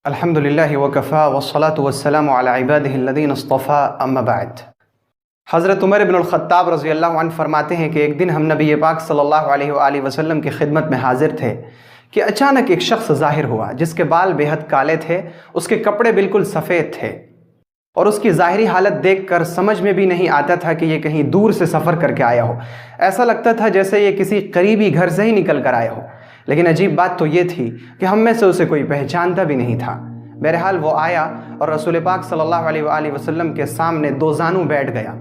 अल्हम्दुलिल्लाहि वकफ़ा वस्सलातु वस्सलामु अला इबादिहि अल्लज़ीना इस्तफ़ा अम्मा बाद। हज़रत उमर इब्नुल ख़त्ताब रज़ियल्लाहु अन्हु फरमाते हैं कि एक दिन हम नबी पाक सल्लल्लाहु अलैहि वसल्लम की खिदमत में हाज़िर थे कि अचानक एक शख्स ज़ाहिर हुआ जिसके बाल बेहद काले थे, उसके कपड़े बिल्कुल सफ़ेद थे और उसकी ज़ाहिरी हालत देखकर समझ में भी नहीं आता था कि ये कहीं दूर से सफ़र करके आया हो। ऐसा लगता था जैसे ये किसी करीबी घर से ही निकल कर आया हो। लेकिन अजीब बात तो ये थी कि हम में से उसे कोई पहचानता भी नहीं था। बहरहाल वो आया और रसूल पाक सल्लल्लाहु अलैहि वसल्लम के सामने दो जानू बैठ गया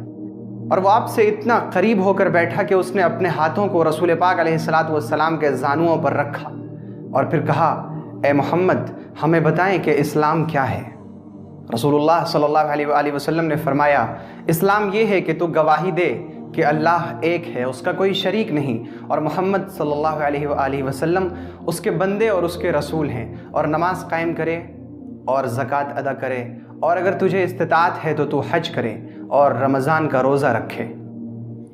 और वो आपसे इतना करीब होकर बैठा कि उसने अपने हाथों को रसूल पाक अलैहिस्सलातु वस्सलाम के जानुओं पर रखा और फिर कहा, ए मोहम्मद, हमें बताएं कि इस्लाम क्या है। रसूलुल्लाह सल्लल्लाहु अलैहि वसल्लम ने फरमाया, इस्लाम ये है कि तू गवाही दे कि अल्लाह एक है, उसका कोई शरीक नहीं, और मोहम्मद सल्लल्लाहु अलैहि वसल्लम उसके बंदे और उसके रसूल हैं, और नमाज कायम करे और ज़कात अदा करे, और अगर तुझे इस्तिताअत है तो तू हज करे और रमज़ान का रोज़ा रखे।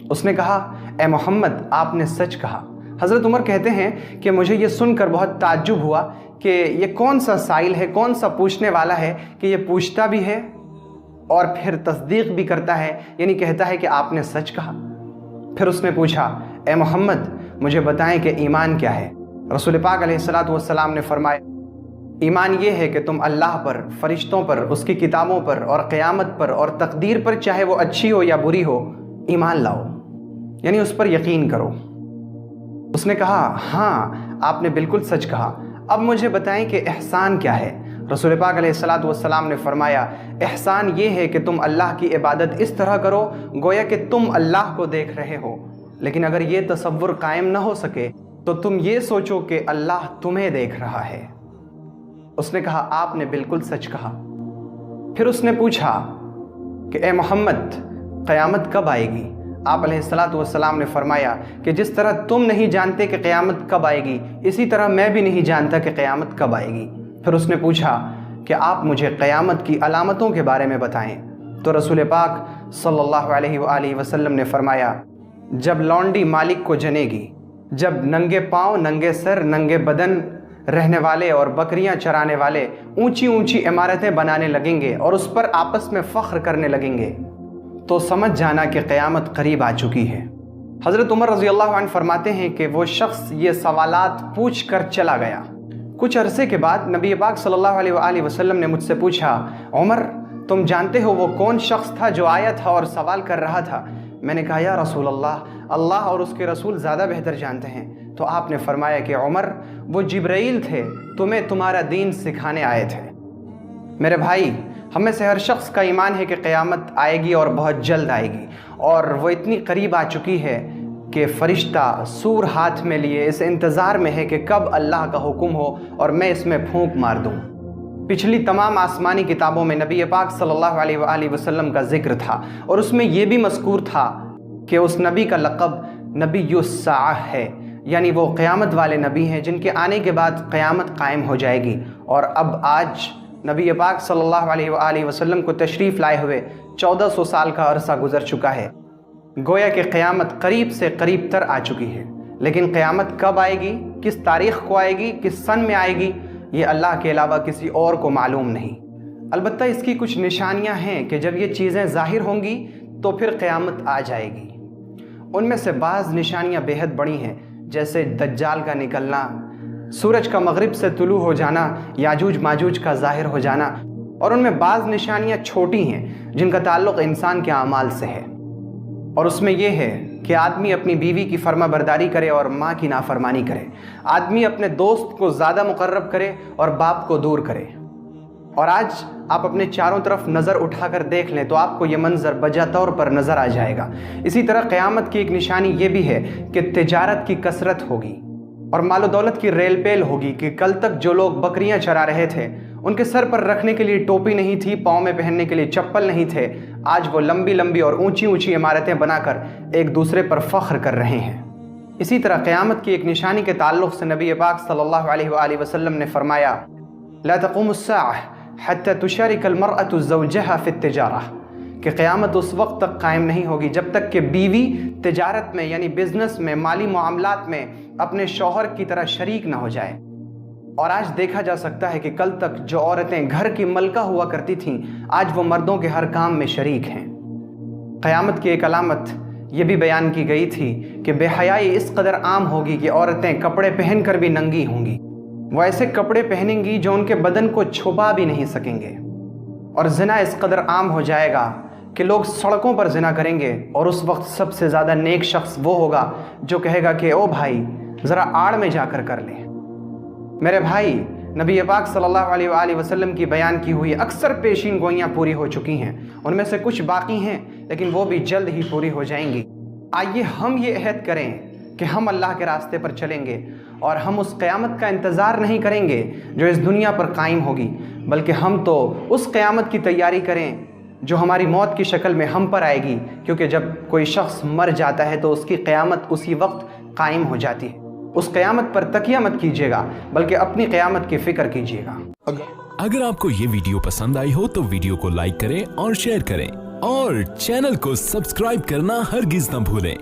उसने कहा, ए मोहम्मद, आपने सच कहा। हज़रत उमर कहते हैं कि मुझे ये सुनकर बहुत ताज्जुब हुआ कि ये कौन सा साइल है, कौन सा पूछने वाला है कि ये पूछता भी है और फिर तस्दीक भी करता है, यानी कहता है कि आपने सच कहा। फिर उसने पूछा, ए मोहम्मद, मुझे बताएं कि ईमान क्या है। रसूल पाक अलैहिस्सलातु वस्सलाम ने फरमाया, ईमान ये है कि तुम अल्लाह पर, फरिश्तों पर, उसकी किताबों पर और क़यामत पर और तकदीर पर, चाहे वो अच्छी हो या बुरी हो, ईमान लाओ, यानी उस पर यकीन करो। उसने कहा, हाँ, आपने बिल्कुल सच कहा। अब मुझे बताएं कि एहसान क्या है। रसूल पाक अलैहिस्सलातु वस्सलाम ने फरमाया, एहसान ये है कि तुम अल्लाह की इबादत इस तरह करो गोया कि तुम अल्लाह को देख रहे हो, लेकिन अगर ये तसव्वुर कायम न हो सके तो तुम ये सोचो कि अल्लाह तुम्हें देख रहा है। उसने कहा, आपने बिल्कुल सच कहा। फिर उसने पूछा कि ए मोहम्मद, क़यामत कब आएगी। आप अलैहिस्सलातु वस्सलाम ने फरमाया कि जिस तरह तुम नहीं जानते कि क़यामत कब आएगी, इसी तरह मैं भी नहीं जानता कि क़यामत कब आएगी। फिर उसने पूछा कि आप मुझे क़यामत की अलामतों के बारे में बताएं। तो रसूल पाक सल्लल्लाहु अलैहि वसल्लम ने फरमाया, जब लौंडी मालिक को जनेगी, जब नंगे पाँव, नंगे सर, नंगे बदन रहने वाले और बकरियां चराने वाले ऊंची ऊंची इमारतें बनाने लगेंगे और उस पर आपस में फ़ख्र करने लगेंगे, तो समझ जाना कि क़यामत करीब आ चुकी है। हज़रत उमर रज़ियल्लाहु अन्हु फरमाते हैं कि वो शख्स ये सवालात पूछ कर चला गया। कुछ अरसे के बाद नबी पाक सल्लल्लाहु अलैहि वसल्लम ने मुझसे पूछा, उमर, तुम जानते हो वो कौन शख्स था जो आया था और सवाल कर रहा था। मैंने कहा, या रसूल अल्लाह, अल्लाह और उसके रसूल ज़्यादा बेहतर जानते हैं। तो आपने फरमाया कि उमर, वो जिब्राईल थे, तुम्हें तुम्हारा दीन सिखाने आए थे। मेरे भाई, हम में से हर शख्स का ईमान है कि क़यामत आएगी और बहुत जल्द आएगी, और वो इतनी करीब आ चुकी है कि फ़रिश्ता सूर हाथ में लिए इस इंतज़ार में है कि कब अल्लाह का हुक्म हो और मैं इसमें फूंक मार दूँ। पिछली तमाम आसमानी किताबों में नबी पाक सल्लल्लाहु अलैहि वसल्लम का ज़िक्र था और उसमें यह भी मज़कूर था कि उस नबी का लक़ब नबीयुस्साअह है, यानी वो क़यामत वाले नबी हैं जिनके आने के बाद क़यामत कायम हो जाएगी। और अब आज नबी पाक सल्लल्लाहु अलैहि वसल्लम को तशरीफ़ लाए हुए 1400 साल का अरसा गुज़र चुका है। गोया कि क़यामत करीब से करीब तर आ चुकी है, लेकिन क़यामत कब आएगी, किस तारीख़ को आएगी, किस सन में आएगी, ये अल्लाह के अलावा किसी और को मालूम नहीं। अलबत्ता इसकी कुछ निशानियां हैं कि जब ये चीज़ें ज़ाहिर होंगी तो फिर क़यामत आ जाएगी। उनमें से बाज़ निशानियां बेहद बड़ी हैं, जैसे दज्जाल का निकलना, सूरज का मगरिब से तुलू हो जाना, याजूज माजूज का ज़ाहिर हो जाना, और उनमें बाज़ निशानियां छोटी हैं जिनका ताल्लुक़ इंसान के आमाल से है। और उसमें यह है कि आदमी अपनी बीवी की फर्मा बरदारी करे और माँ की नाफरमानी करे, आदमी अपने दोस्त को ज़्यादा मुकर्रब करे और बाप को दूर करे। और आज आप अपने चारों तरफ नज़र उठाकर देख लें तो आपको ये मंज़र बजा तौर पर नज़र आ जाएगा। इसी तरह क़यामत की एक निशानी ये भी है कि तिजारत की कसरत होगी और मालो दौलत की रेल पेल होगी कि कल तक जो लोग बकरियां चरा रहे थे, उनके सर पर रखने के लिए टोपी नहीं थी, पाँव में पहनने के लिए चप्पल नहीं थे, आज वो लंबी लंबी और ऊंची ऊंची इमारतें बनाकर एक दूसरे पर फ़ख्र कर रहे हैं। इसी तरह क़यामत की एक निशानी के ताल्लुक़ से नबी पाक सल्लल्लाहु अलैहि वसल्लम ने फरमाया, ला तक़ूमुस्साअह हत्ता तुशारिकल मरअतु ज़ौजहा फ़ित्तिजारा, कि क़यामत उस वक्त तक कायम नहीं होगी जब तक कि बीवी तिजारत में, यानी बिज़नेस में, माली मामलात में अपने शौहर की तरह शरीक ना हो जाए। اور آج دیکھا جا سکتا ہے کہ کل تک جو عورتیں گھر کی ملکہ ہوا کرتی تھیں آج وہ مردوں کے ہر کام میں شریک ہیں۔ قیامت کی ایک علامت یہ بھی بیان کی گئی تھی کہ بے حیائی اس قدر عام ہوگی کہ عورتیں کپڑے پہن کر بھی ننگی ہوں گی، وہ ایسے کپڑے پہنیں گی جو ان کے بدن کو چھپا بھی نہیں سکیں گے، اور زنا اس قدر عام ہو جائے گا کہ لوگ سڑکوں پر زنا کریں گے، اور اس وقت سب سے زیادہ نیک شخص وہ ہوگا جو کہے گا کہ او بھائی ذرا آڑ میں جا کر لیں۔ میرے بھائی، نبی پاک صلی اللہ علیہ وآلہ وسلم کی بیان کی ہوئی اکثر پیشین گوئیاں پوری ہو چکی ہیں، ان میں سے کچھ باقی ہیں لیکن وہ بھی جلد ہی پوری ہو جائیں گی۔ آئیے ہم یہ عہد کریں کہ ہم اللہ کے راستے پر چلیں گے، اور ہم اس قیامت کا انتظار نہیں کریں گے جو اس دنیا پر قائم ہوگی، بلکہ ہم تو اس قیامت کی تیاری کریں جو ہماری موت کی شکل میں ہم پر آئے گی، کیونکہ جب کوئی شخص مر جاتا ہے تو اس کی قیامت اسی وقت قائم ہو جاتی ہے۔ اس قیامت پر تکیہ مت کیجیے گا بلکہ اپنی قیامت کی فکر کیجیے گا۔ اگر آپ کو یہ ویڈیو پسند آئی ہو تو ویڈیو کو لائک کریں اور شیئر کریں، اور چینل کو سبسکرائب کرنا ہرگز نہ بھولیں۔